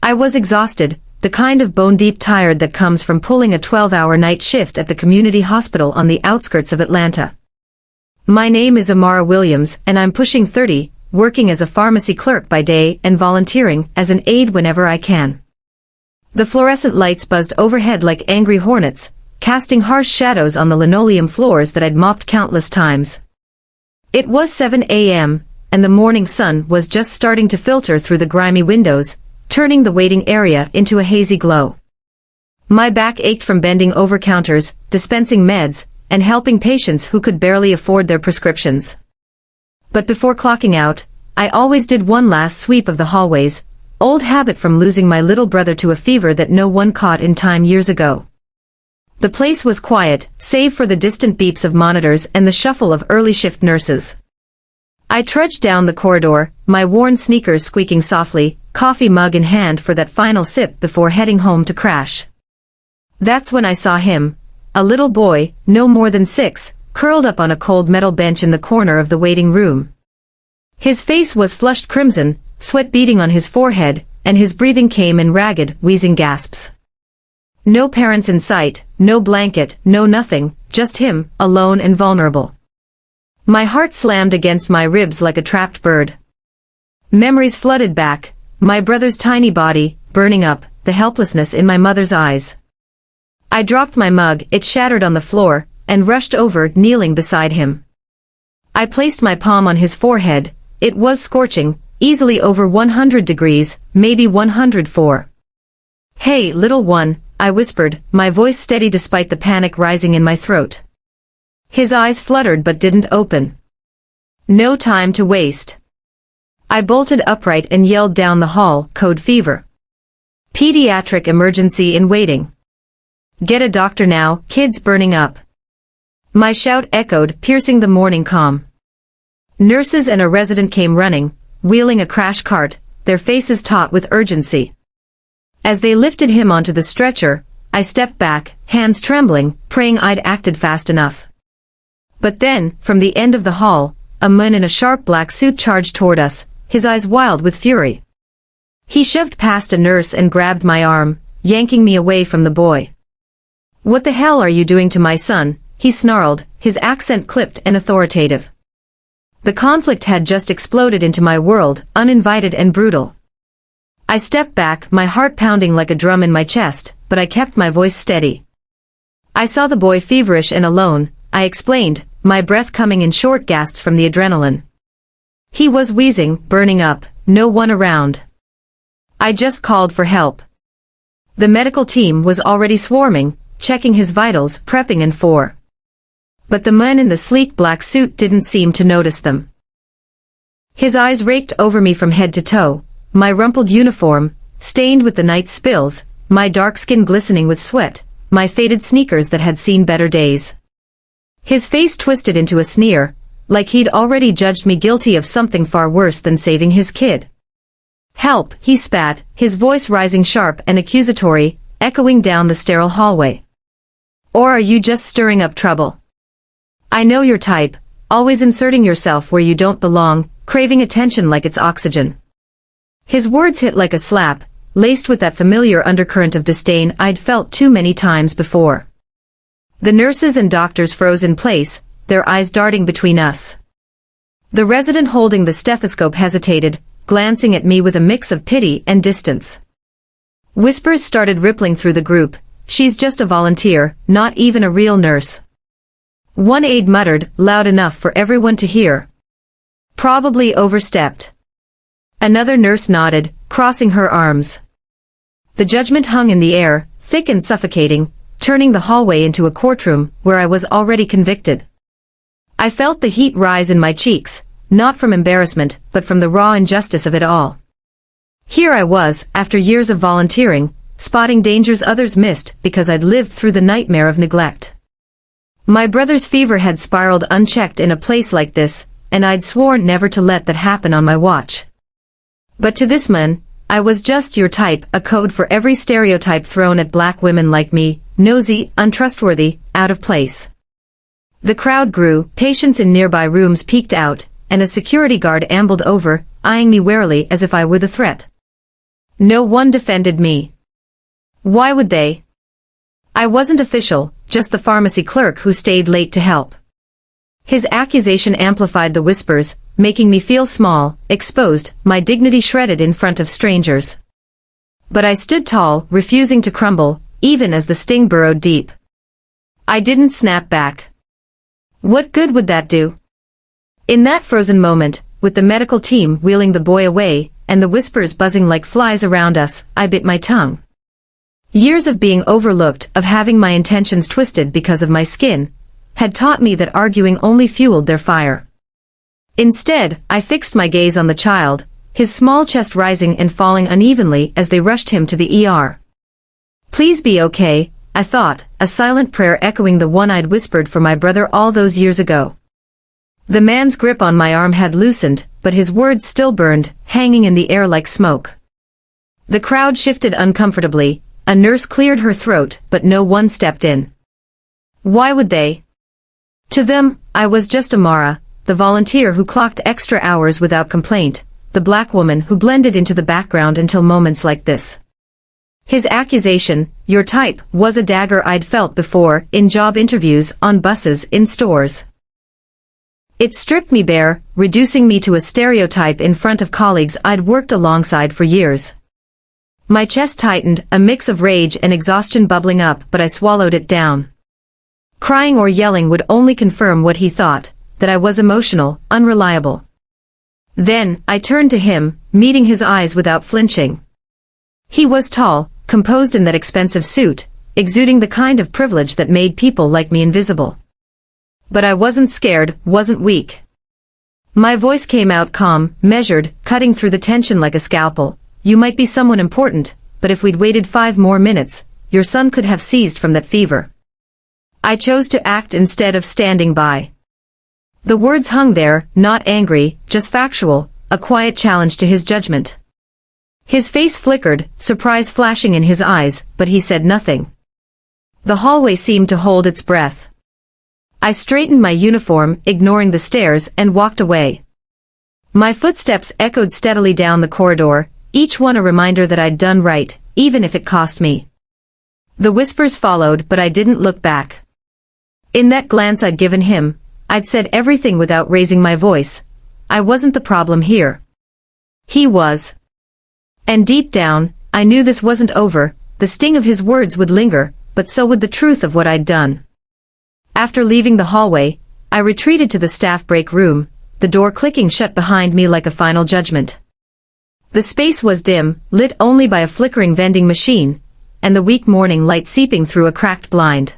I was exhausted, the kind of bone-deep tired that comes from pulling a 12-hour night shift at the community hospital on the outskirts of Atlanta. My name is Amara Williams and I'm pushing 30, working as a pharmacy clerk by day and volunteering as an aide whenever I can. The fluorescent lights buzzed overhead like angry hornets, casting harsh shadows on the linoleum floors that I'd mopped countless times. It was 7 a.m., and the morning sun was just starting to filter through the grimy windows, turning the waiting area into a hazy glow. My back ached from bending over counters, dispensing meds, and helping patients who could barely afford their prescriptions. But before clocking out, I always did one last sweep of the hallways, old habit from losing my little brother to a fever that no one caught in time years ago. The place was quiet, save for the distant beeps of monitors and the shuffle of early shift nurses. I trudged down the corridor, my worn sneakers squeaking softly, coffee mug in hand for that final sip before heading home to crash. That's when I saw him, a little boy, no more than 6, curled up on a cold metal bench in the corner of the waiting room. His face was flushed crimson, sweat beading on his forehead, and his breathing came in ragged, wheezing gasps. No parents in sight, no blanket, no nothing, just him, alone and vulnerable. My heart slammed against my ribs like a trapped bird. Memories flooded back, my brother's tiny body, burning up, the helplessness in my mother's eyes. I dropped my mug, it shattered on the floor, and rushed over, kneeling beside him. I placed my palm on his forehead, it was scorching, easily over 100 degrees, maybe 104. "Hey, little one," I whispered, my voice steady despite the panic rising in my throat. His eyes fluttered but didn't open. No time to waste. I bolted upright and yelled down the hall, "Code fever. Pediatric emergency in waiting. Get a doctor now, kids burning up." My shout echoed, piercing the morning calm. Nurses and a resident came running, wheeling a crash cart, their faces taut with urgency. As they lifted him onto the stretcher, I stepped back, hands trembling, praying I'd acted fast enough. But then, from the end of the hall, a man in a sharp black suit charged toward us, his eyes wild with fury. He shoved past a nurse and grabbed my arm, yanking me away from the boy. "What the hell are you doing to my son?" he snarled, his accent clipped and authoritative. The conflict had just exploded into my world, uninvited and brutal. I stepped back, my heart pounding like a drum in my chest, but I kept my voice steady. "I saw the boy feverish and alone," I explained, my breath coming in short gasps from the adrenaline. "He was wheezing, burning up, no one around. I just called for help." The medical team was already swarming, checking his vitals, prepping and for. But the man in the sleek black suit didn't seem to notice them. His eyes raked over me from head to toe, my rumpled uniform, stained with the night's spills, my dark skin glistening with sweat, my faded sneakers that had seen better days. His face twisted into a sneer, like he'd already judged me guilty of something far worse than saving his kid. "Help," he spat, his voice rising sharp and accusatory, echoing down the sterile hallway. "Or are you just stirring up trouble? I know your type, always inserting yourself where you don't belong, craving attention like it's oxygen." His words hit like a slap, laced with that familiar undercurrent of disdain I'd felt too many times before. The nurses and doctors froze in place, their eyes darting between us. The resident holding the stethoscope hesitated, glancing at me with a mix of pity and distance. Whispers started rippling through the group, "She's just a volunteer, not even a real nurse." One aide muttered, loud enough for everyone to hear, "Probably overstepped." Another nurse nodded, crossing her arms. The judgment hung in the air, thick and suffocating, turning the hallway into a courtroom where I was already convicted. I felt the heat rise in my cheeks, not from embarrassment, but from the raw injustice of it all. Here I was, after years of volunteering, spotting dangers others missed because I'd lived through the nightmare of neglect. My brother's fever had spiraled unchecked in a place like this, and I'd sworn never to let that happen on my watch. But to this man, I was just your type, a code for every stereotype thrown at black women like me, nosy, untrustworthy, out of place. The crowd grew, patients in nearby rooms peeked out, and a security guard ambled over, eyeing me warily as if I were the threat. No one defended me. Why would they? I wasn't official, just the pharmacy clerk who stayed late to help. His accusation amplified the whispers, making me feel small, exposed, my dignity shredded in front of strangers. But I stood tall, refusing to crumble, even as the sting burrowed deep. I didn't snap back. What good would that do? In that frozen moment, with the medical team wheeling the boy away, and the whispers buzzing like flies around us, I bit my tongue. Years of being overlooked, of having my intentions twisted because of my skin, had taught me that arguing only fueled their fire. Instead, I fixed my gaze on the child, his small chest rising and falling unevenly as they rushed him to the ER. Please be okay, I thought, a silent prayer echoing the one I'd whispered for my brother all those years ago. The man's grip on my arm had loosened, but his words still burned, hanging in the air like smoke. The crowd shifted uncomfortably, a nurse cleared her throat, but no one stepped in. Why would they? To them, I was just Amara, the volunteer who clocked extra hours without complaint, the black woman who blended into the background until moments like this. His accusation, your type, was a dagger I'd felt before, in job interviews, on buses, in stores. It stripped me bare, reducing me to a stereotype in front of colleagues I'd worked alongside for years. My chest tightened, a mix of rage and exhaustion bubbling up, but I swallowed it down. Crying or yelling would only confirm what he thought, that I was emotional, unreliable. Then, I turned to him, meeting his eyes without flinching. He was tall, composed in that expensive suit, exuding the kind of privilege that made people like me invisible. But I wasn't scared, wasn't weak. My voice came out calm, measured, cutting through the tension like a scalpel. You might be someone important, but if we'd waited 5 more minutes, your son could have seized from that fever. I chose to act instead of standing by. The words hung there, not angry, just factual, a quiet challenge to his judgment. His face flickered, surprise flashing in his eyes, but he said nothing. The hallway seemed to hold its breath. I straightened my uniform, ignoring the stares, and walked away. My footsteps echoed steadily down the corridor, each one a reminder that I'd done right, even if it cost me. The whispers followed, but I didn't look back. In that glance I'd given him, I'd said everything without raising my voice. I wasn't the problem here. He was. And deep down, I knew this wasn't over, the sting of his words would linger, but so would the truth of what I'd done. After leaving the hallway, I retreated to the staff break room, the door clicking shut behind me like a final judgment. The space was dim, lit only by a flickering vending machine, and the weak morning light seeping through a cracked blind.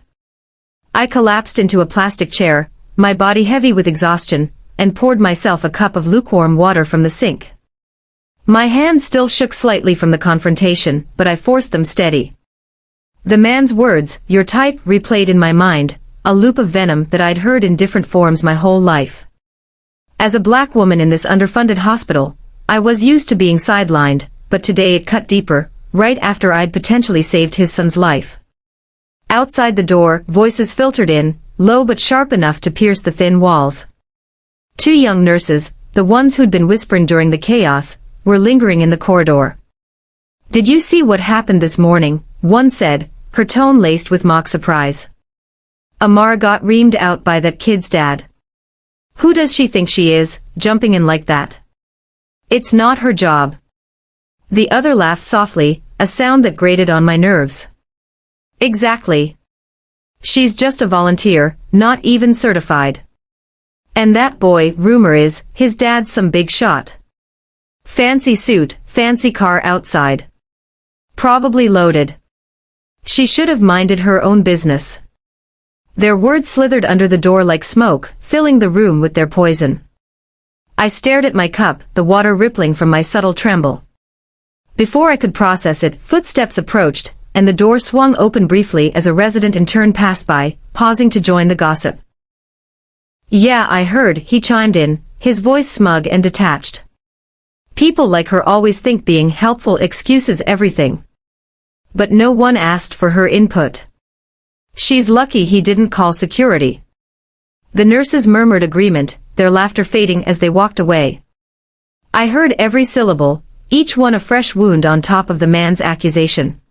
I collapsed into a plastic chair, my body heavy with exhaustion, and poured myself a cup of lukewarm water from the sink. My hands still shook slightly from the confrontation, but I forced them steady. The man's words, your type, replayed in my mind, a loop of venom that I'd heard in different forms my whole life. As a black woman in this underfunded hospital, I was used to being sidelined, but today it cut deeper, right after I'd potentially saved his son's life. Outside the door, voices filtered in, low but sharp enough to pierce the thin walls. 2 young nurses, the ones who'd been whispering during the chaos, were lingering in the corridor. Did you see what happened this morning? One said, her tone laced with mock surprise. Amara got reamed out by that kid's dad. Who does she think she is, jumping in like that? It's not her job. The other laughed softly, a sound that grated on my nerves. Exactly. She's just a volunteer, not even certified. And that boy, rumor is, his dad's some big shot. Fancy suit, fancy car outside. Probably loaded. She should have minded her own business. Their words slithered under the door like smoke, filling the room with their poison. I stared at my cup, the water rippling from my subtle tremble. Before I could process it, footsteps approached, and the door swung open briefly as a resident intern passed by, pausing to join the gossip. Yeah, I heard, he chimed in, his voice smug and detached. People like her always think being helpful excuses everything. But no one asked for her input. She's lucky he didn't call security. The nurses murmured agreement, their laughter fading as they walked away. I heard every syllable, each one a fresh wound on top of the man's accusation.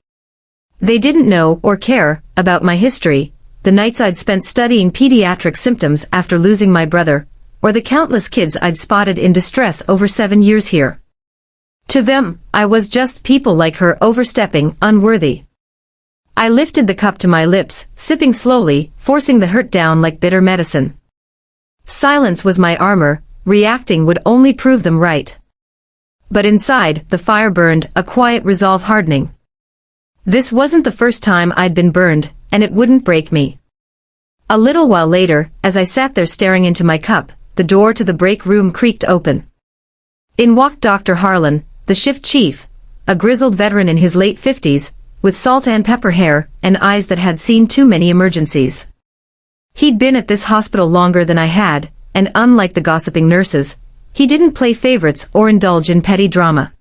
They didn't know or care about my history, the nights I'd spent studying pediatric symptoms after losing my brother, or the countless kids I'd spotted in distress over 7 years here. To them, I was just people like her overstepping, unworthy. I lifted the cup to my lips, sipping slowly, forcing the hurt down like bitter medicine. Silence was my armor, reacting would only prove them right. But inside, the fire burned, a quiet resolve hardening. This wasn't the first time I'd been burned, and it wouldn't break me. A little while later, as I sat there staring into my cup, the door to the break room creaked open. In walked Dr. Harlan, the shift chief, a grizzled veteran in his late 50s, with salt and pepper hair and eyes that had seen too many emergencies. He'd been at this hospital longer than I had, and unlike the gossiping nurses, he didn't play favorites or indulge in petty drama.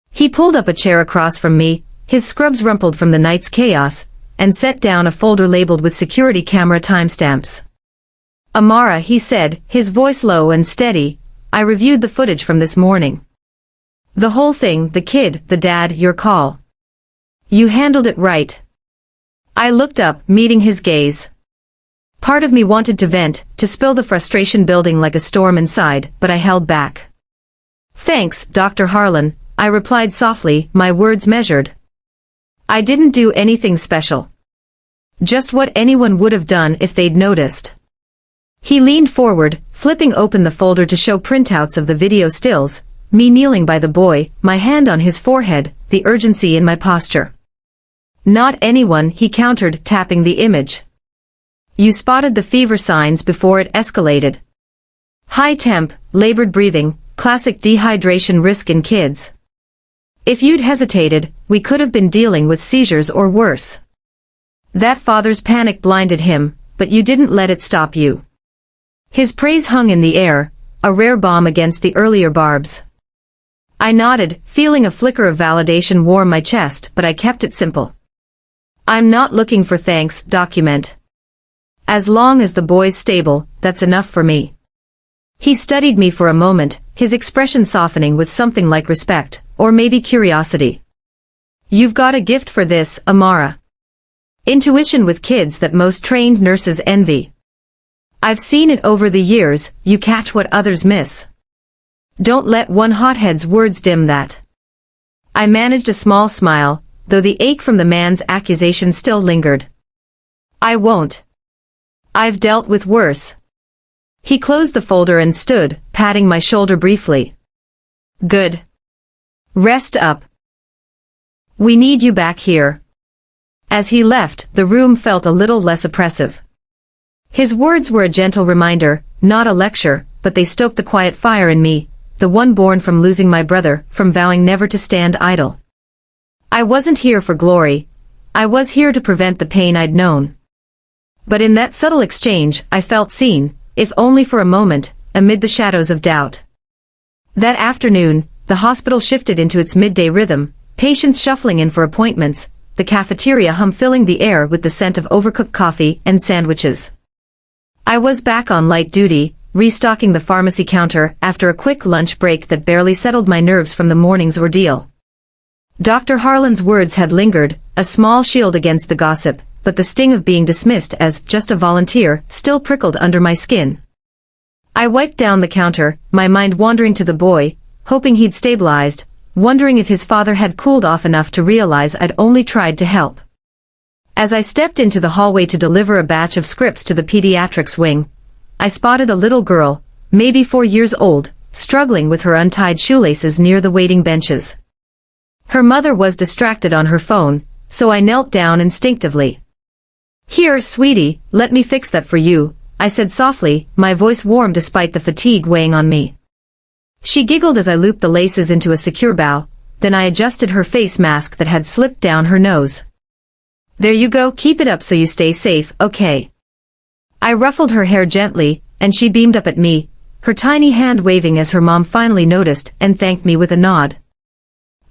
He pulled up a chair across from me, his scrubs rumpled from the night's chaos, and set down a folder labeled with security camera timestamps. "Amara," he said, his voice low and steady, "I reviewed the footage from this morning. The whole thing, the kid, the dad, your call. You handled it right." I looked up, meeting his gaze. Part of me wanted to vent, to spill the frustration building like a storm inside, but I held back. "Thanks, Dr. Harlan," I replied softly, my words measured. I didn't do anything special. Just what anyone would have done if they'd noticed. He leaned forward, flipping open the folder to show printouts of the video stills, me kneeling by the boy, my hand on his forehead, the urgency in my posture. "Not anyone," he countered, tapping the image. "You spotted the fever signs before it escalated. High temp, labored breathing, classic dehydration risk in kids. If you'd hesitated, we could have been dealing with seizures or worse. That father's panic blinded him, but you didn't let it stop you." His praise hung in the air, a rare balm against the earlier barbs. I nodded, feeling a flicker of validation warm my chest, but I kept it simple. "I'm not looking for thanks, document. As long as the boy's stable, that's enough for me." He studied me for a moment, his expression softening with something like respect, or maybe curiosity. "You've got a gift for this, Amara. Intuition with kids that most trained nurses envy. I've seen it over the years, you catch what others miss. Don't let one hothead's words dim that." I managed a small smile, though the ache from the man's accusation still lingered. "I won't. I've dealt with worse." He closed the folder and stood, patting my shoulder briefly. "Good. Rest up. We need you back here." As he left, the room felt a little less oppressive. His words were a gentle reminder, not a lecture, but they stoked the quiet fire in me, the one born from losing my brother, from vowing never to stand idle. I wasn't here for glory. I was here to prevent the pain I'd known. But in that subtle exchange, I felt seen, if only for a moment, amid the shadows of doubt. That afternoon, the hospital shifted into its midday rhythm, patients shuffling in for appointments, the cafeteria hum filling the air with the scent of overcooked coffee and sandwiches. I was back on light duty, restocking the pharmacy counter after a quick lunch break that barely settled my nerves from the morning's ordeal. Dr. Harlan's words had lingered, a small shield against the gossip, but the sting of being dismissed as just a volunteer still prickled under my skin. I wiped down the counter, my mind wandering to the boy, hoping he'd stabilized, wondering if his father had cooled off enough to realize I'd only tried to help. As I stepped into the hallway to deliver a batch of scripts to the pediatrics wing, I spotted a little girl, maybe 4 years old, struggling with her untied shoelaces near the waiting benches. Her mother was distracted on her phone, so I knelt down instinctively. "Here, sweetie, let me fix that for you," I said softly, my voice warm despite the fatigue weighing on me. She giggled as I looped the laces into a secure bow, then I adjusted her face mask that had slipped down her nose. "There you go, keep it up so you stay safe, okay?" I ruffled her hair gently, and she beamed up at me, her tiny hand waving as her mom finally noticed and thanked me with a nod.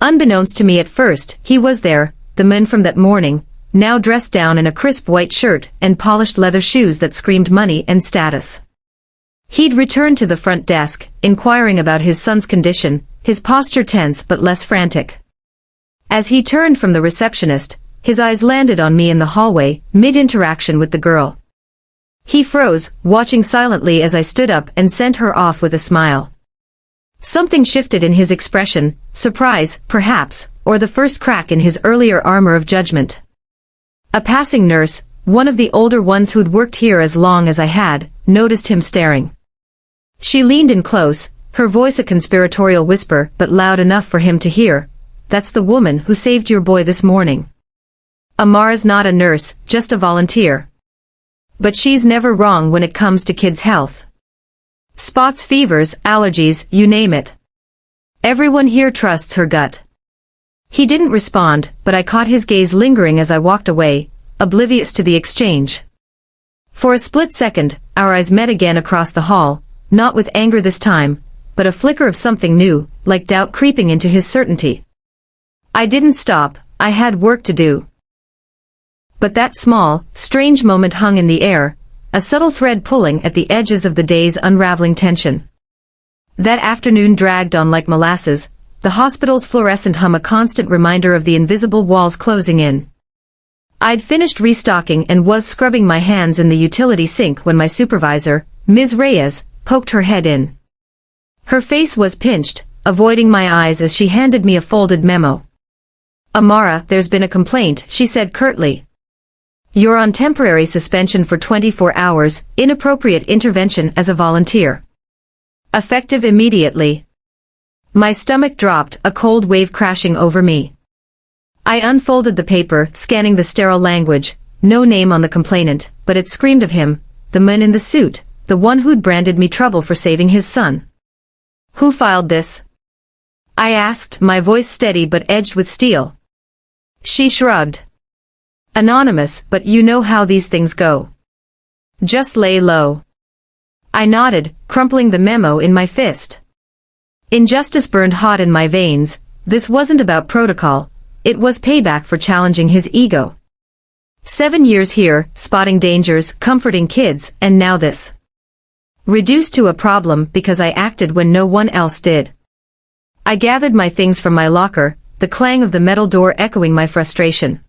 Unbeknownst to me at first, he was there, the man from that morning, now dressed down in a crisp white shirt and polished leather shoes that screamed money and status. He'd returned to the front desk, inquiring about his son's condition, his posture tense but less frantic. As he turned from the receptionist, his eyes landed on me in the hallway, mid-interaction with the girl. He froze, watching silently as I stood up and sent her off with a smile. Something shifted in his expression, surprise, perhaps, or the first crack in his earlier armor of judgment. A passing nurse, one of the older ones who'd worked here as long as I had, noticed him staring. She leaned in close, her voice a conspiratorial whisper but loud enough for him to hear. "That's the woman who saved your boy this morning. Amara's not a nurse, just a volunteer. But she's never wrong when it comes to kids' health. Spots, fevers, allergies, you name it. Everyone here trusts her gut." He didn't respond, but I caught his gaze lingering as I walked away, oblivious to the exchange. For a split second, our eyes met again across the hall, not with anger this time, but a flicker of something new, like doubt creeping into his certainty. I didn't stop, I had work to do. But that small, strange moment hung in the air, a subtle thread pulling at the edges of the day's unraveling tension. That afternoon dragged on like molasses, the hospital's fluorescent hum a constant reminder of the invisible walls closing in. I'd finished restocking and was scrubbing my hands in the utility sink when my supervisor, Ms. Reyes, poked her head in. Her face was pinched, avoiding my eyes as she handed me a folded memo. "Amara, there's been a complaint," she said curtly. "You're on temporary suspension for 24 hours, inappropriate intervention as a volunteer. Effective immediately." My stomach dropped, a cold wave crashing over me. I unfolded the paper, scanning the sterile language, no name on the complainant, but it screamed of him, the man in the suit, the one who'd branded me trouble for saving his son. "Who filed this?" I asked, my voice steady but edged with steel. She shrugged. "Anonymous, but you know how these things go. Just lay low." I nodded, crumpling the memo in my fist. Injustice burned hot in my veins. This wasn't about protocol, it was payback for challenging his ego. 7 years here, spotting dangers, comforting kids, and now this. Reduced to a problem because I acted when no one else did. I gathered my things from my locker, the clang of the metal door echoing my frustration.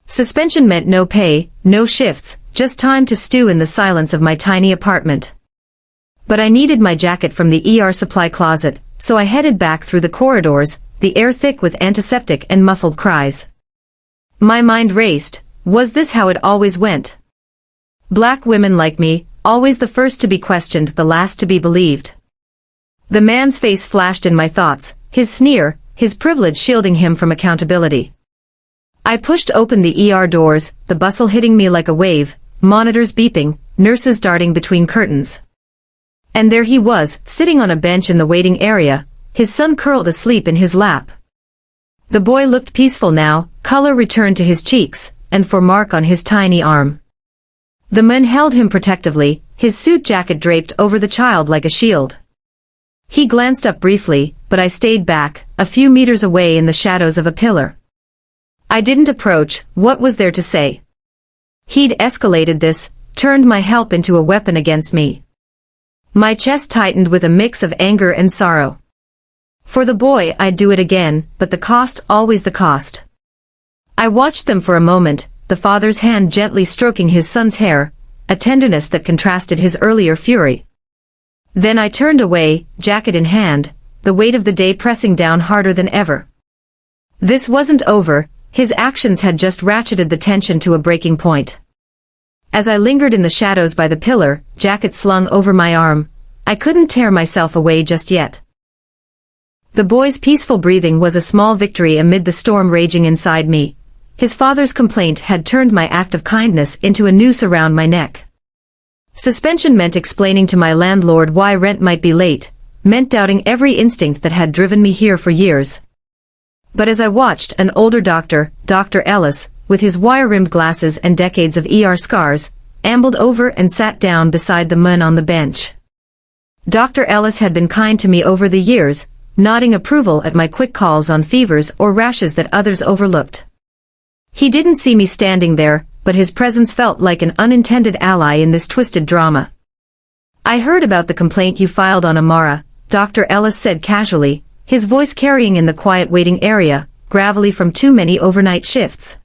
Suspension meant no pay, no shifts, just time to stew in the silence of my tiny apartment. But I needed my jacket from the ER supply closet, so I headed back through the corridors, the air thick with antiseptic and muffled cries. My mind raced. Was this how it always went? Black women like me, always the first to be questioned, the last to be believed. The man's face flashed in my thoughts, his sneer, his privilege shielding him from accountability. I pushed open the ER doors, the bustle hitting me like a wave, monitors beeping, nurses darting between curtains. And there he was, sitting on a bench in the waiting area, his son curled asleep in his lap. The boy looked peaceful now, color returned to his cheeks, and for mark on his tiny arm. The man held him protectively, his suit jacket draped over the child like a shield. He glanced up briefly, but I stayed back, a few meters away in the shadows of a pillar. I didn't approach. What was there to say? He'd escalated this, turned my help into a weapon against me. My chest tightened with a mix of anger and sorrow. For the boy I'd do it again, but the cost, always the cost. I watched them for a moment, the father's hand gently stroking his son's hair, a tenderness that contrasted his earlier fury. Then I turned away, jacket in hand, the weight of the day pressing down harder than ever. This wasn't over, his actions had just ratcheted the tension to a breaking point. As I lingered in the shadows by the pillar, jacket slung over my arm, I couldn't tear myself away just yet. The boy's peaceful breathing was a small victory amid the storm raging inside me. His father's complaint had turned my act of kindness into a noose around my neck. Suspension meant explaining to my landlord why rent might be late, meant doubting every instinct that had driven me here for years. But as I watched, an older doctor, Dr. Ellis, with his wire-rimmed glasses and decades of ER scars, ambled over and sat down beside the man on the bench. Dr. Ellis had been kind to me over the years, nodding approval at my quick calls on fevers or rashes that others overlooked. He didn't see me standing there, but his presence felt like an unintended ally in this twisted drama. "I heard about the complaint you filed on Amara," Dr. Ellis said casually, his voice carrying in the quiet waiting area, gravelly from too many overnight shifts.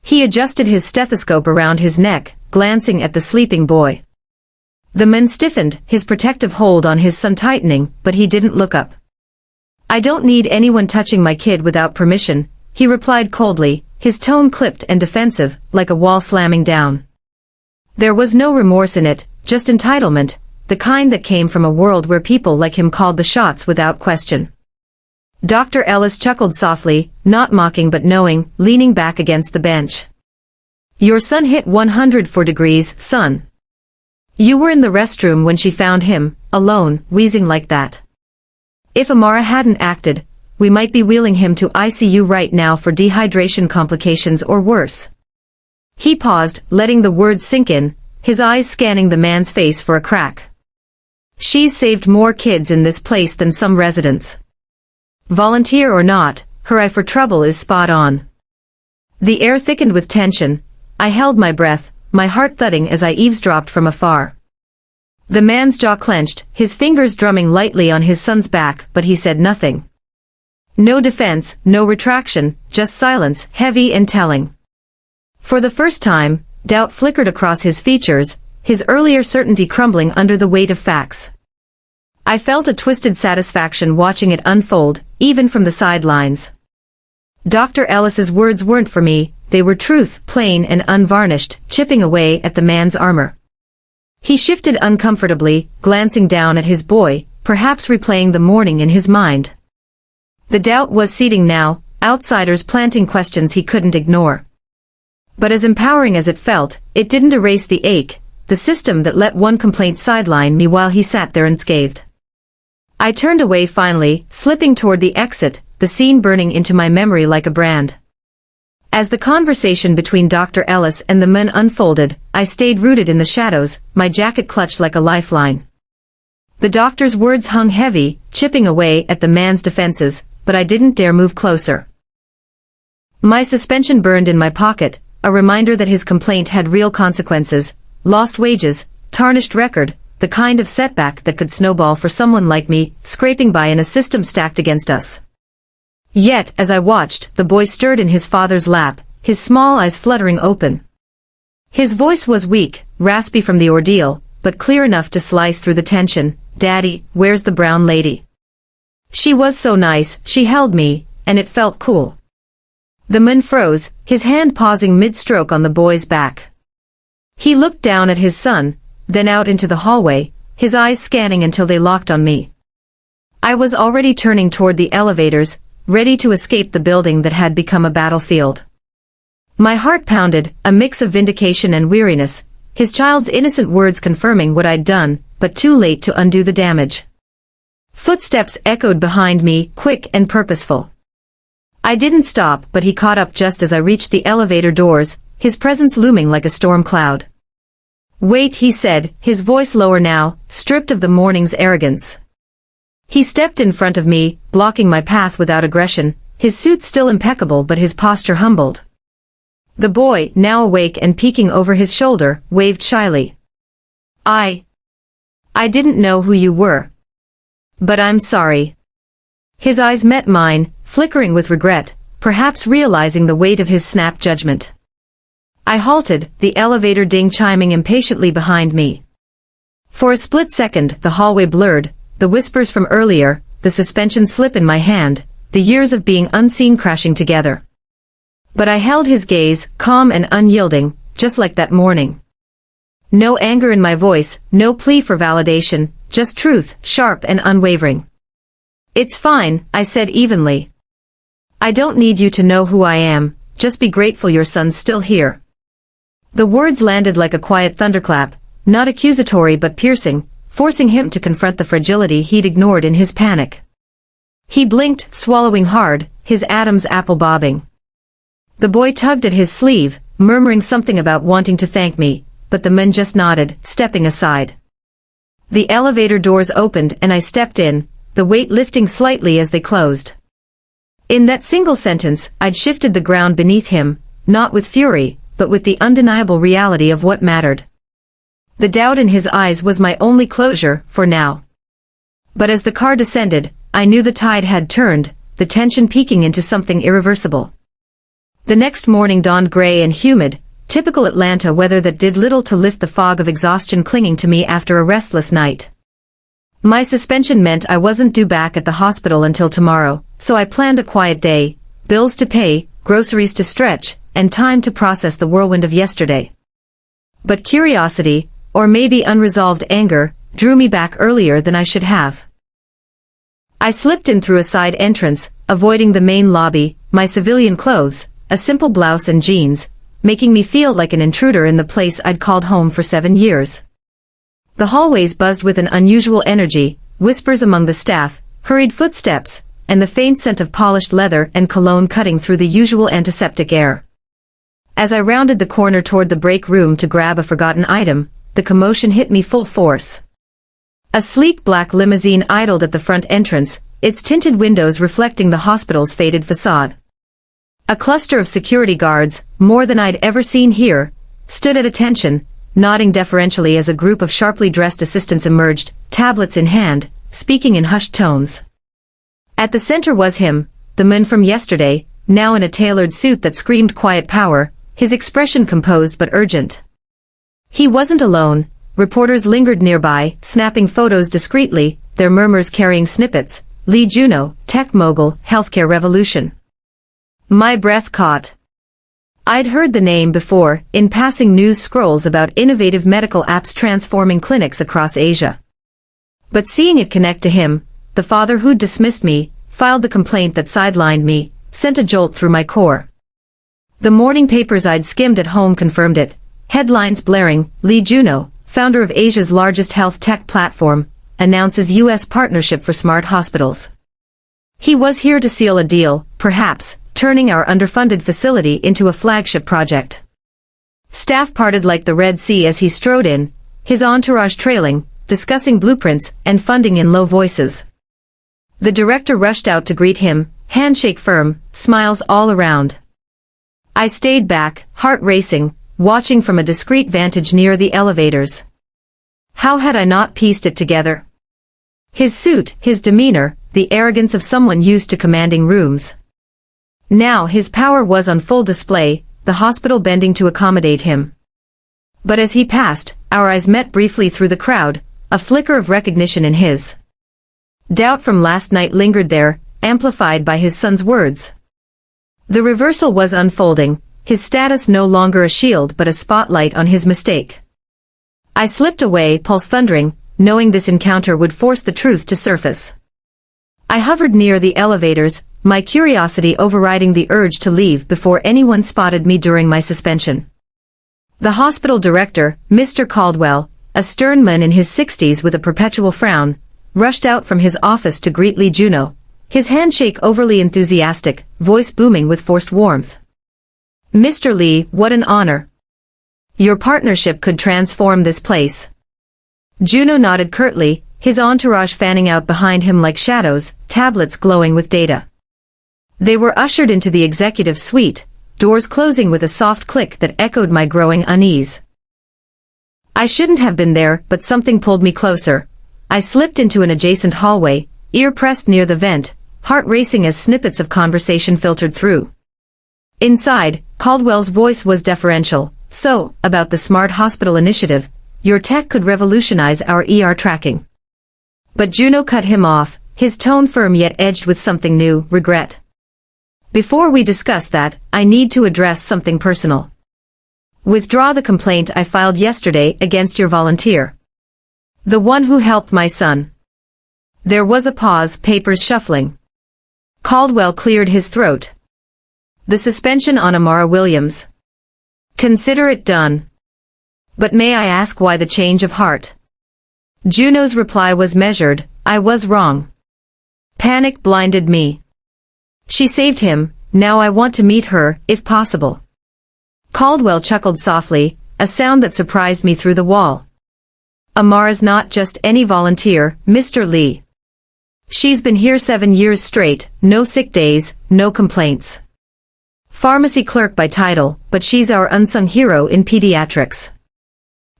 He adjusted his stethoscope around his neck, glancing at the sleeping boy. The man stiffened, his protective hold on his son tightening, but he didn't look up. "I don't need anyone touching my kid without permission," he replied coldly, his tone clipped and defensive, like a wall slamming down. There was no remorse in it, just entitlement, the kind that came from a world where people like him called the shots without question. Dr. Ellis chuckled softly, not mocking but knowing, leaning back against the bench. "Your son hit 104 degrees, son. You were in the restroom when she found him, alone, wheezing like that. If Amara hadn't acted, we might be wheeling him to ICU right now for dehydration complications or worse." He paused, letting the words sink in, his eyes scanning the man's face for a crack. "She's saved more kids in this place than some residents. Volunteer or not, her eye for trouble is spot on." The air thickened with tension. I held my breath, my heart thudding as I eavesdropped from afar. The man's jaw clenched, his fingers drumming lightly on his son's back, but he said nothing. No defense, no retraction, just silence, heavy and telling. For the first time, doubt flickered across his features, his earlier certainty crumbling under the weight of facts. I felt a twisted satisfaction watching it unfold, even from the sidelines. Dr. Ellis's words weren't for me, they were truth, plain and unvarnished, chipping away at the man's armor. He shifted uncomfortably, glancing down at his boy, perhaps replaying the morning in his mind. The doubt was seeding now, outsiders planting questions he couldn't ignore. But as empowering as it felt, it didn't erase the ache, the system that let one complaint sideline me while he sat there unscathed. I turned away finally, slipping toward the exit, the scene burning into my memory like a brand. As the conversation between Dr. Ellis and the men unfolded, I stayed rooted in the shadows, my jacket clutched like a lifeline. The doctor's words hung heavy, chipping away at the man's defenses, but I didn't dare move closer. My suspension burned in my pocket, a reminder that his complaint had real consequences, lost wages, tarnished record, the kind of setback that could snowball for someone like me, scraping by in a system stacked against us. Yet, as I watched, the boy stirred in his father's lap, his small eyes fluttering open. His voice was weak, raspy from the ordeal, but clear enough to slice through the tension. "Daddy, where's the brown lady? She was so nice, she held me, and it felt cool." The man froze, his hand pausing mid-stroke on the boy's back. He looked down at his son, then out into the hallway, his eyes scanning until they locked on me. I was already turning toward the elevators, ready to escape the building that had become a battlefield. My heart pounded, a mix of vindication and weariness, his child's innocent words confirming what I'd done, but too late to undo the damage. Footsteps echoed behind me, quick and purposeful. I didn't stop, but he caught up just as I reached the elevator doors, his presence looming like a storm cloud. "Wait," he said, his voice lower now, stripped of the morning's arrogance. He stepped in front of me, blocking my path without aggression, his suit still impeccable but his posture humbled. The boy, now awake and peeking over his shoulder, waved shyly. I didn't know who you were. But I'm sorry." His eyes met mine, flickering with regret, perhaps realizing the weight of his snap judgment. I halted, the elevator ding chiming impatiently behind me. For a split second, the hallway blurred, the whispers from earlier, the suspension slip in my hand, the years of being unseen crashing together. But I held his gaze, calm and unyielding, just like that morning. No anger in my voice, no plea for validation, just truth, sharp and unwavering. "It's fine," I said evenly. "I don't need you to know who I am, just be grateful your son's still here." The words landed like a quiet thunderclap, not accusatory but piercing, forcing him to confront the fragility he'd ignored in his panic. He blinked, swallowing hard, his Adam's apple bobbing. The boy tugged at his sleeve, murmuring something about wanting to thank me, but the man just nodded, stepping aside. The elevator doors opened and I stepped in, the weight lifting slightly as they closed. In that single sentence, I'd shifted the ground beneath him, not with fury, but with the undeniable reality of what mattered. The doubt in his eyes was my only closure, for now. But as the car descended, I knew the tide had turned, the tension peaking into something irreversible. The next morning dawned gray and humid, typical Atlanta weather that did little to lift the fog of exhaustion clinging to me after a restless night. My suspension meant I wasn't due back at the hospital until tomorrow, so I planned a quiet day, bills to pay, groceries to stretch, and time to process the whirlwind of yesterday. But curiosity, or maybe unresolved anger, drew me back earlier than I should have. I slipped in through a side entrance, avoiding the main lobby, my civilian clothes, a simple blouse and jeans, making me feel like an intruder in the place I'd called home for 7 years. The hallways buzzed with an unusual energy, whispers among the staff, hurried footsteps, and the faint scent of polished leather and cologne cutting through the usual antiseptic air. As I rounded the corner toward the break room to grab a forgotten item, the commotion hit me full force. A sleek black limousine idled at the front entrance, its tinted windows reflecting the hospital's faded facade. A cluster of security guards, more than I'd ever seen here, stood at attention, nodding deferentially as a group of sharply dressed assistants emerged, tablets in hand, speaking in hushed tones. At the center was him, the man from yesterday, now in a tailored suit that screamed quiet power, his expression composed but urgent. He wasn't alone. Reporters lingered nearby, snapping photos discreetly, their murmurs carrying snippets. Lee Juno, Tech Mogul, Healthcare Revolution. My breath caught. I'd heard the name before, in passing news scrolls about innovative medical apps transforming clinics across Asia. But seeing it connect to him, the father who'd dismissed me, filed the complaint that sidelined me, sent a jolt through my core. The morning papers I'd skimmed at home confirmed it, headlines blaring, Lee Juno, founder of Asia's largest health tech platform, announces U.S. partnership for smart hospitals. He was here to seal a deal, perhaps, turning our underfunded facility into a flagship project. Staff parted like the Red Sea as he strode in, his entourage trailing, discussing blueprints and funding in low voices. The director rushed out to greet him, handshake firm, smiles all around. I stayed back, heart racing, watching from a discreet vantage near the elevators. How had I not pieced it together? His suit, his demeanor, the arrogance of someone used to commanding rooms. Now his power was on full display, the hospital bending to accommodate him. But as he passed, our eyes met briefly through the crowd, a flicker of recognition in his. Doubt from last night lingered there, amplified by his son's words. The reversal was unfolding, his status no longer a shield but a spotlight on his mistake. I slipped away, pulse thundering, knowing this encounter would force the truth to surface. I hovered near the elevators, my curiosity overriding the urge to leave before anyone spotted me during my suspension. The hospital director, Mr. Caldwell, a stern man in his 60s with a perpetual frown, rushed out from his office to greet Lee Juno, his handshake overly enthusiastic, voice booming with forced warmth. Mr. Lee, what an honor. Your partnership could transform this place. Juno nodded curtly, his entourage fanning out behind him like shadows, tablets glowing with data. They were ushered into the executive suite, doors closing with a soft click that echoed my growing unease. I shouldn't have been there, but something pulled me closer. I slipped into an adjacent hallway, ear pressed near the vent, heart racing as snippets of conversation filtered through. Inside, Caldwell's voice was deferential. So, about the Smart Hospital Initiative, your tech could revolutionize our ER tracking. But Juno cut him off, his tone firm yet edged with something new, regret. Before we discuss that, I need to address something personal. Withdraw the complaint I filed yesterday against your volunteer. The one who helped my son. There was a pause, papers shuffling. Caldwell cleared his throat. The suspension on Amara Williams. Consider it done. But may I ask why the change of heart? Juno's reply was measured, I was wrong. Panic blinded me. She saved him, now I want to meet her, if possible. Caldwell chuckled softly, a sound that surprised me through the wall. Amara's not just any volunteer, Mr. Lee. She's been here 7 years straight, no sick days, no complaints. Pharmacy clerk by title, but she's our unsung hero in pediatrics.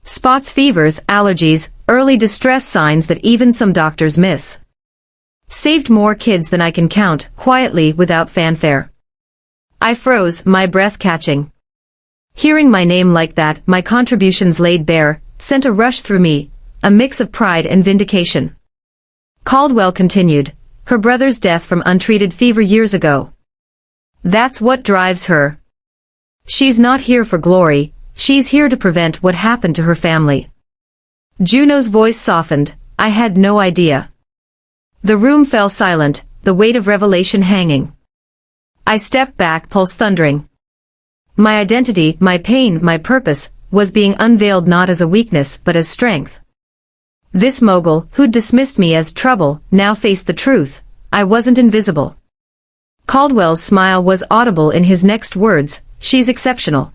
Spots, fevers, allergies, early distress signs that even some doctors miss. Saved more kids than I can count, quietly without fanfare. I froze, my breath catching. Hearing my name like that, my contributions laid bare, sent a rush through me, a mix of pride and vindication. Caldwell continued, her brother's death from untreated fever years ago. That's what drives her. She's not here for glory, she's here to prevent what happened to her family. Juno's voice softened, I had no idea. The room fell silent, the weight of revelation hanging. I stepped back, pulse thundering. My identity, my pain, my purpose, was being unveiled not as a weakness but as strength. This mogul, who'd dismissed me as trouble, now faced the truth. I wasn't invisible. Caldwell's smile was audible in his next words, she's exceptional.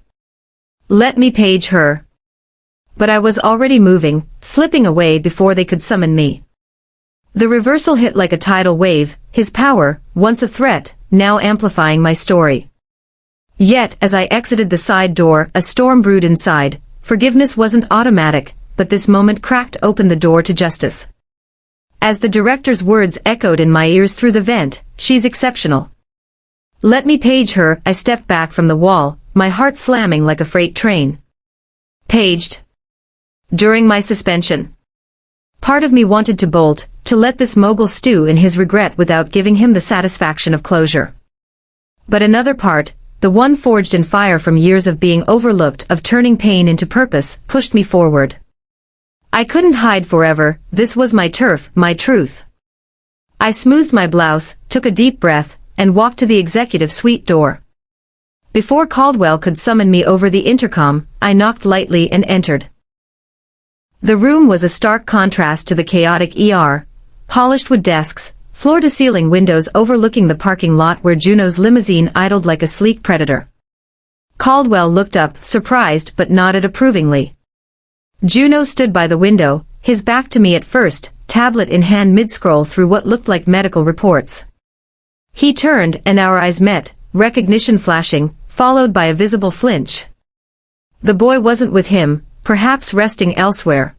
Let me page her. But I was already moving, slipping away before they could summon me. The reversal hit like a tidal wave, his power, once a threat, now amplifying my story. Yet, as I exited the side door, a storm brewed inside. Forgiveness wasn't automatic, but this moment cracked open the door to justice. As the director's words echoed in my ears through the vent, she's exceptional. Let me page her, I stepped back from the wall, my heart slamming like a freight train. Paged. During my suspension. Part of me wanted to bolt, to let this mogul stew in his regret without giving him the satisfaction of closure. But another part, the one forged in fire from years of being overlooked, of turning pain into purpose, pushed me forward. I couldn't hide forever, this was my turf, my truth. I smoothed my blouse, took a deep breath, and walked to the executive suite door. Before Caldwell could summon me over the intercom, I knocked lightly and entered. The room was a stark contrast to the chaotic ER, polished wood desks, floor-to-ceiling windows overlooking the parking lot where Juno's limousine idled like a sleek predator. Caldwell looked up, surprised but nodded approvingly. Juno stood by the window, his back to me at first, tablet in hand mid-scroll through what looked like medical reports. He turned and our eyes met, recognition flashing, followed by a visible flinch. The boy wasn't with him, perhaps resting elsewhere.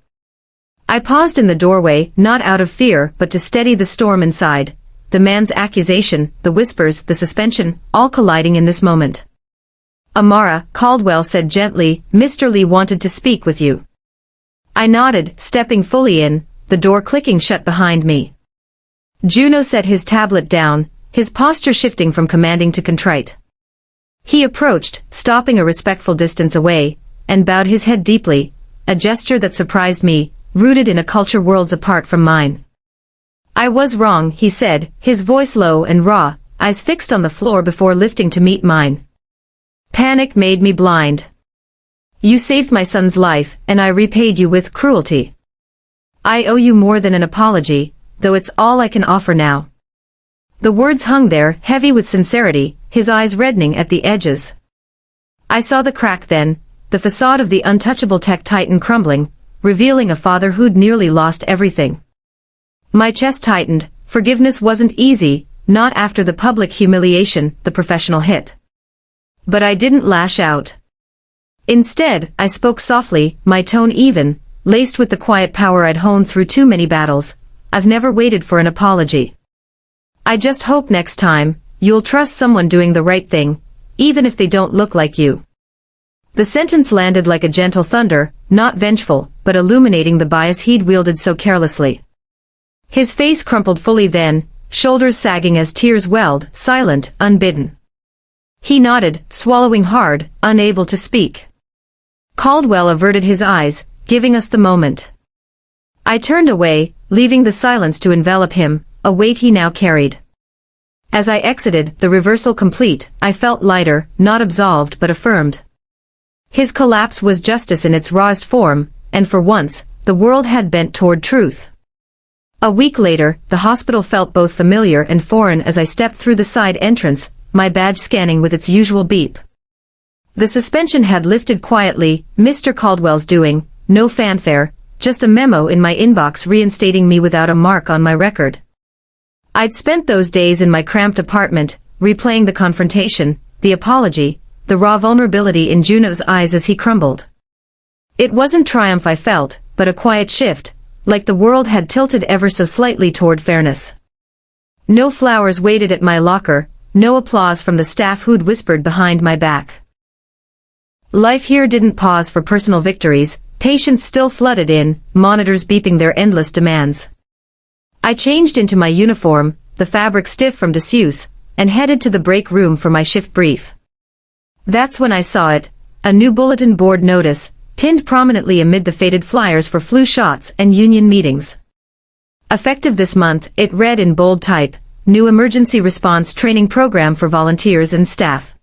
I paused in the doorway, not out of fear but to steady the storm inside, the man's accusation, the whispers, the suspension, all colliding in this moment. Amara, Caldwell said gently, Mr. Lee wanted to speak with you. I nodded, stepping fully in, the door clicking shut behind me. Juno set his tablet down, his posture shifting from commanding to contrite. He approached, stopping a respectful distance away, and bowed his head deeply, a gesture that surprised me, rooted in a culture worlds apart from mine. I was wrong, he said, his voice low and raw, eyes fixed on the floor before lifting to meet mine. Panic made me blind. You saved my son's life, and I repaid you with cruelty. I owe you more than an apology, though it's all I can offer now. The words hung there, heavy with sincerity, his eyes reddening at the edges. I saw the crack then, the facade of the untouchable tech titan crumbling, revealing a father who'd nearly lost everything. My chest tightened, forgiveness wasn't easy, not after the public humiliation, the professional hit. But I didn't lash out. Instead, I spoke softly, my tone even, laced with the quiet power I'd honed through too many battles. I've never waited for an apology. I just hope next time, you'll trust someone doing the right thing, even if they don't look like you. The sentence landed like a gentle thunder, not vengeful, but illuminating the bias he'd wielded so carelessly. His face crumpled fully then, shoulders sagging as tears welled, silent, unbidden. He nodded, swallowing hard, unable to speak. Caldwell averted his eyes, giving us the moment. I turned away, leaving the silence to envelop him, a weight he now carried. As I exited, the reversal complete, I felt lighter, not absolved but affirmed. His collapse was justice in its rawest form, and for once, the world had bent toward truth. A week later, the hospital felt both familiar and foreign as I stepped through the side entrance, my badge scanning with its usual beep. The suspension had lifted quietly, Mr. Caldwell's doing, no fanfare, just a memo in my inbox reinstating me without a mark on my record. I'd spent those days in my cramped apartment, replaying the confrontation, the apology, the raw vulnerability in Juno's eyes as he crumbled. It wasn't triumph I felt, but a quiet shift, like the world had tilted ever so slightly toward fairness. No flowers waited at my locker, no applause from the staff who'd whispered behind my back. Life here didn't pause for personal victories, patients still flooded in, monitors beeping their endless demands. I changed into my uniform, the fabric stiff from disuse, and headed to the break room for my shift brief. That's when I saw it, a new bulletin board notice, pinned prominently amid the faded flyers for flu shots and union meetings. Effective this month, it read in bold type, New Emergency Response Training Program for Volunteers and Staff.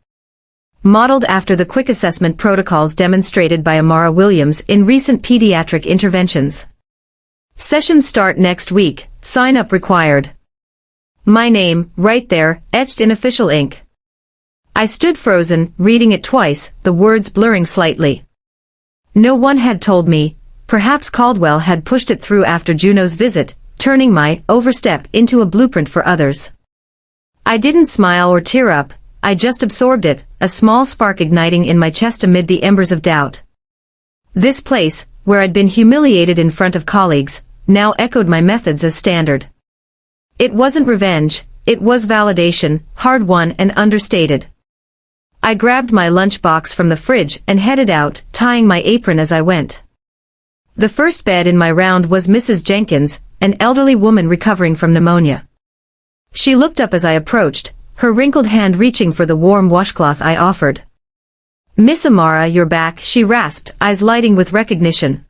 Modeled after the quick assessment protocols demonstrated by Amara Williams in recent pediatric interventions. Sessions start next week, sign-up required. My name, right there, etched in official ink. I stood frozen, reading it twice, the words blurring slightly. No one had told me, perhaps Caldwell had pushed it through after Juno's visit, turning my overstep into a blueprint for others. I didn't smile or tear up, I just absorbed it, a small spark igniting in my chest amid the embers of doubt. This place, where I'd been humiliated in front of colleagues, now echoed my methods as standard. It wasn't revenge, it was validation, hard-won and understated. I grabbed my lunchbox from the fridge and headed out, tying my apron as I went. The first bed in my round was Mrs. Jenkins, an elderly woman recovering from pneumonia. She looked up as I approached, her wrinkled hand reaching for the warm washcloth I offered. "Miss Amara, you're back," she rasped, eyes lighting with recognition.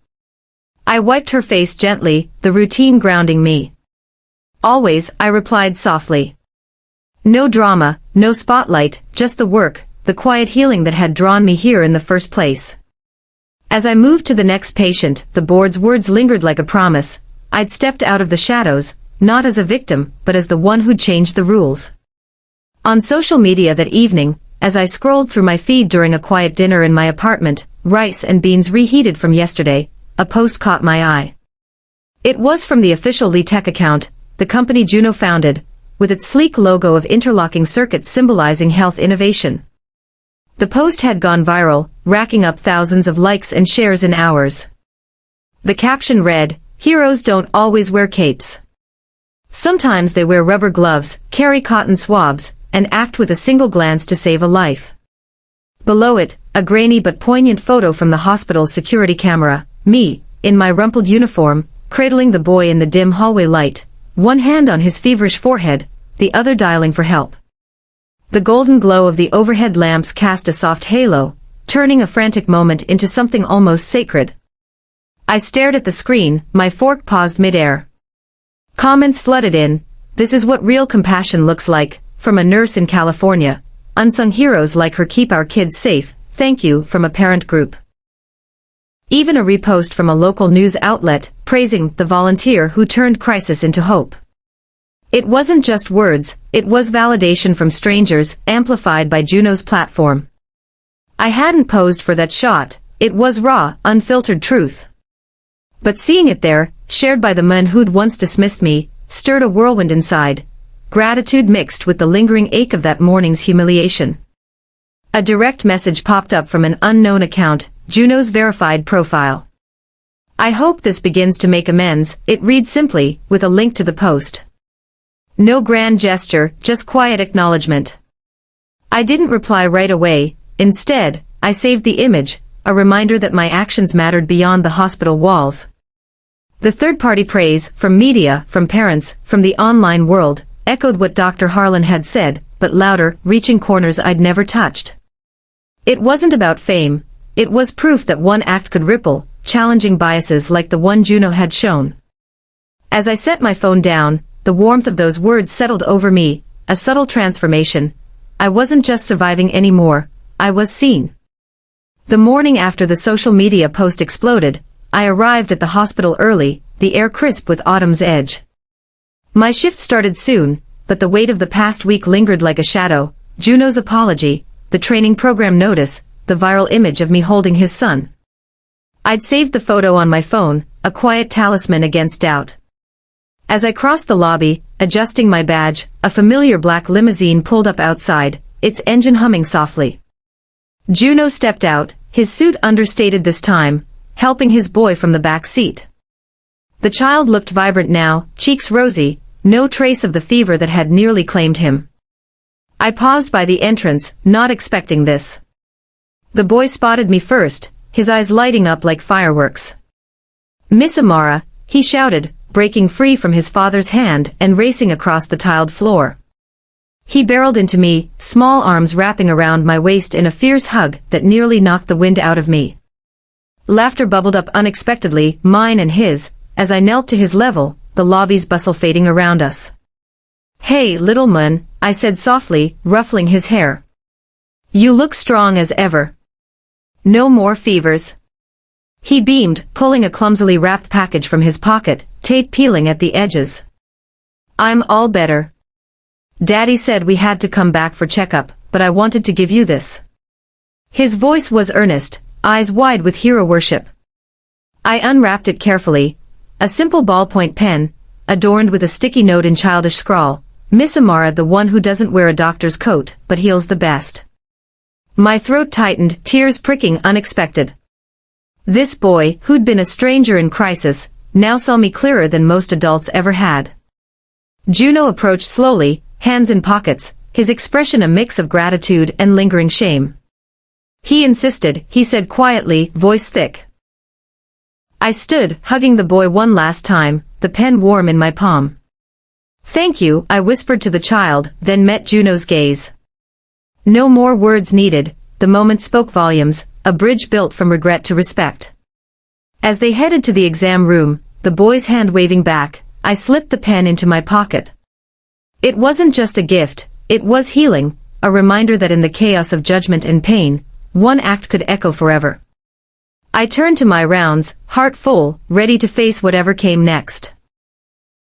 I wiped her face gently, the routine grounding me. "Always," I replied softly. No drama, no spotlight, just the work, the quiet healing that had drawn me here in the first place. As I moved to the next patient, the board's words lingered like a promise. I'd stepped out of the shadows, not as a victim, but as the one who'd changed the rules. On social media that evening, as I scrolled through my feed during a quiet dinner in my apartment, rice and beans reheated from yesterday, a post caught my eye. It was from the official Lee Tech account, the company Juno founded, with its sleek logo of interlocking circuits symbolizing health innovation. The post had gone viral, racking up thousands of likes and shares in hours. The caption read, "Heroes don't always wear capes. Sometimes they wear rubber gloves, carry cotton swabs, and act with a single glance to save a life." Below it, a grainy but poignant photo from the hospital's security camera, me, in my rumpled uniform, cradling the boy in the dim hallway light, one hand on his feverish forehead, the other dialing for help. The golden glow of the overhead lamps cast a soft halo, turning a frantic moment into something almost sacred. I stared at the screen, my fork paused midair. Comments flooded in, "This is what real compassion looks like," from a nurse in California, "Unsung heroes like her keep our kids safe, thank you," from a parent group. Even a repost from a local news outlet, praising the volunteer who turned crisis into hope. It wasn't just words, it was validation from strangers, amplified by Juno's platform. I hadn't posed for that shot, it was raw, unfiltered truth. But seeing it there, shared by the men who'd once dismissed me, stirred a whirlwind inside, gratitude mixed with the lingering ache of that morning's humiliation. A direct message popped up from an unknown account, Juno's verified profile. "I hope this begins to make amends," it read simply, with a link to the post. No grand gesture, just quiet acknowledgement. I didn't reply right away, instead, I saved the image, a reminder that my actions mattered beyond the hospital walls. The third-party praise, from media, from parents, from the online world, echoed what Dr. Harlan had said, but louder, reaching corners I'd never touched. It wasn't about fame, it was proof that one act could ripple, challenging biases like the one Juno had shown. As I set my phone down, the warmth of those words settled over me, a subtle transformation. I wasn't just surviving anymore, I was seen. The morning after the social media post exploded, I arrived at the hospital early, the air crisp with autumn's edge. My shift started soon, but the weight of the past week lingered like a shadow, Juno's apology, the training program notice, the viral image of me holding his son. I'd saved the photo on my phone, a quiet talisman against doubt. As I crossed the lobby, adjusting my badge, a familiar black limousine pulled up outside, its engine humming softly. Juno stepped out, his suit understated this time, helping his boy from the back seat. The child looked vibrant now, cheeks rosy, no trace of the fever that had nearly claimed him. I paused by the entrance, not expecting this. The boy spotted me first, his eyes lighting up like fireworks. "Miss Amara," he shouted, breaking free from his father's hand and racing across the tiled floor. He barreled into me, small arms wrapping around my waist in a fierce hug that nearly knocked the wind out of me. Laughter bubbled up unexpectedly, mine and his, as I knelt to his level, the lobby's bustle fading around us. "Hey, little man," I said softly, ruffling his hair. "You look strong as ever. No more fevers?" He beamed, pulling a clumsily wrapped package from his pocket, tape peeling at the edges. "I'm all better. Daddy said we had to come back for checkup, but I wanted to give you this." His voice was earnest, eyes wide with hero worship. I unwrapped it carefully. A simple ballpoint pen, adorned with a sticky note in childish scrawl. "Miss Amara, the one who doesn't wear a doctor's coat, but heals the best." My throat tightened, tears pricking unexpected. This boy, who'd been a stranger in crisis, now saw me clearer than most adults ever had. Juno approached slowly, hands in pockets, his expression a mix of gratitude and lingering shame. "He insisted," he said quietly, voice thick. I stood, hugging the boy one last time, the pen warm in my palm. "Thank you," I whispered to the child, then met Juno's gaze. No more words needed, the moment spoke volumes, a bridge built from regret to respect. As they headed to the exam room, the boy's hand waving back, I slipped the pen into my pocket. It wasn't just a gift, it was healing, a reminder that in the chaos of judgment and pain, one act could echo forever. I turned to my rounds, heart full, ready to face whatever came next.